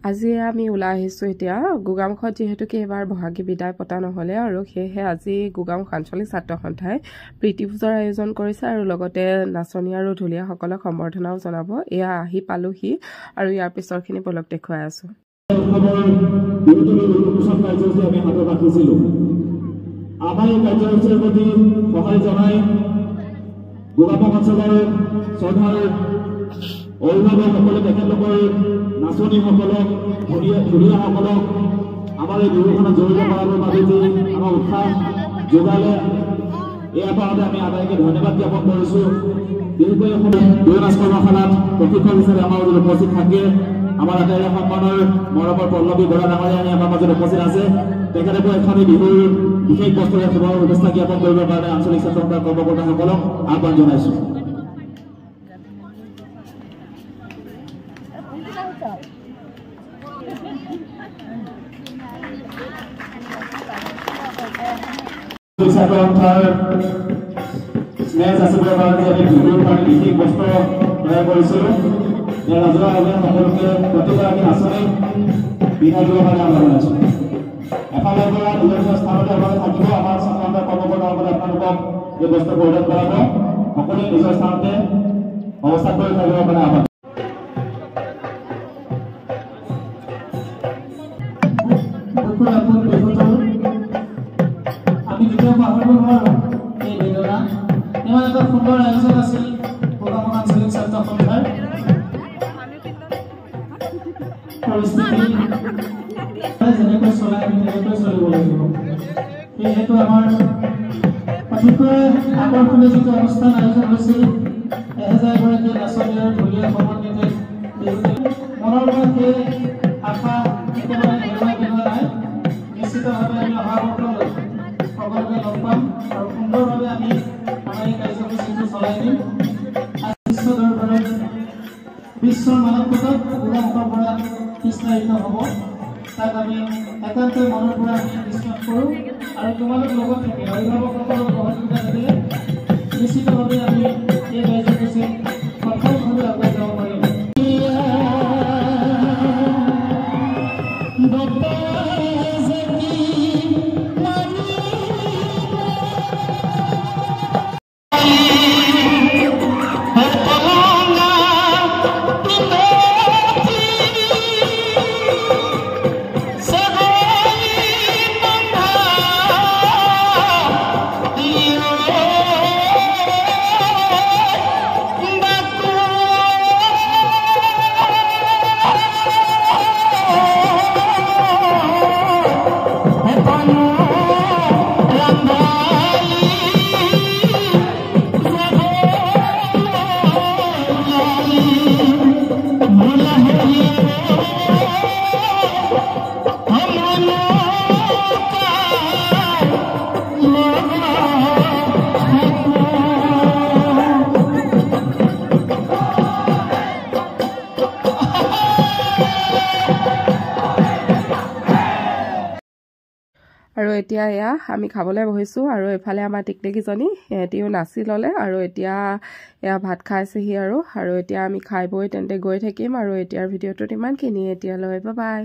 আজি আমি ওলাই আহিছোঁ এতিয়া গোগামুখত যিহেতুকে এবাৰ বহাগী বিদায় পতা নহ'লে আৰু সেয়েহে আজি গোগামুখ আঞ্চলিক ছাত্ৰ সন্থাই প্ৰীতি পূজাৰ আয়োজন কৰিছে আৰু লগতে নাচনী আৰু ঢুলীয়াসকলক সম্বৰ্ধনাও জনাব। এয়া আহি পালোহি আৰু ইয়াৰ পিছৰখিনি পলক দেখুৱাই আছোঁ। আমাৰ এই কাৰ্যসূচীৰ প্ৰতি সহায় জনাই গোগামুখ অঞ্চলৰ শ্ৰদ্ধাৰ অভিভাৱকসকলে তেখেতলোকৰ নাচনীসকলক ঢুলীয়াসকলক আমাৰ এই বিহুখনত জড়িত কৰাবৰ বাবে যি আমাৰ উৎসাহ যোগালে এই আপাৰতে আমি আটাইকে ধন্যবাদ জ্ঞাপন কৰিছোঁ। বিশেষকৈ বিহু নাচ কৰ্মশালাত প্ৰশিক্ষক হিচাপে আমাৰ মাজত উপস্থিত থাকে আমাৰ আটাইৰে সন্মানৰ মৰমৰ পল্লৱী বৰা ডাঙৰীয়া আমাৰ মাজত উপস্থিত আছে। তেখেতকো এখনি বিহুৰ বিশেষ বস্তুৰে শুভেচ্ছা জ্ঞাপন কৰিবৰ কাৰণে আঞ্চলিক ছাত্ৰ সন্থাৰ কৰ্মকৰ্তাসকলক আহ্বান জনাইছোঁ। ছাত্ৰ সন্থাৰ স্নেহ যাচিবৰ কাৰণে আমি বিহুৰ কাৰণে বিশেষ বস্ত্ৰ তৈয়াৰ কৰিছিলোঁ। ইয়াৰ ৰাজহুৱা আয়োজন সকলোকে প্ৰতিগৰাকী নাচনীক পিন্ধাই দিবৰ কাৰণে আহ্বান জনাইছোঁ। এফালৰ পৰা নিজৰ নিজৰ স্থানতে আপোনালোকে থাকিব। আমাৰ ছাত্ৰ সন্থাৰ কৰ্মকৰ্তাসকলে আপোনালোকক এই বস্তু পৰিধান কৰাব। সকলোৱে নিজৰ স্থানতে অৱস্থান কৰি থাকিবৰ কাৰণে আহ্বান। আমি কেতিয়াও পাহৰিব নোৱাৰোঁ এই বেদনা। ইমান এটা সুন্দৰ আয়োজন আছিল গোগামুখ আঞ্চলিক ছাত্ৰ সন্থাৰ। পৰিস্থিতি যেনেকৈ চলাই আমি তেনেকৈ চলিব লাগিব। সেয়েহেতু আমাৰ অতিকৈ আকৰ্ষণীয় যিটো অনুষ্ঠান আয়োজন হৈছিল 1000 গৰাকী নাচনী আৰু ঢুলীয়া সমন্বিতে মনৰ পৰা সেই আশা একেবাৰে হেৰুৱাই পেলোৱা নাই। নিশ্চিতভাৱে আমি অহা বছৰলৈ সকলোকে লগ পাম আৰু সুন্দৰভাৱে আমি আমাৰ এই কাৰ্যসূচীটো চলাই দিম। বিশ্ব দৰবাৰত বিশ্বৰ মানৱতাত গোগামুখৰ পৰা কৃষ্ণায়িত হ'ব। তাক আমি একান্তই মনৰ পৰা আমি বিশ্বাস কৰোঁ আৰু তোমালোক লগত থাকে অভিভাৱকসকলৰ সহযোগিতা থাকিলে নিশ্চিতভাৱে আমি এই কাৰ্যসূচী সফলভাৱে আগুৱাই যাব পাৰিম। আৰু এতিয়া এয়া আমি খাবলৈ বহিছোঁ আৰু এইফালে আমাৰ টিকটিকিজনী সিহঁতিও নাচি ল'লে আৰু এতিয়া এয়া ভাত খাইছেহি আৰু এতিয়া আমি খাই বৈ তেন্তে গৈ থাকিম আৰু এতিয়াৰ ভিডিঅ'টোত ইমানখিনি। এতিয়ালৈ বাই বাই।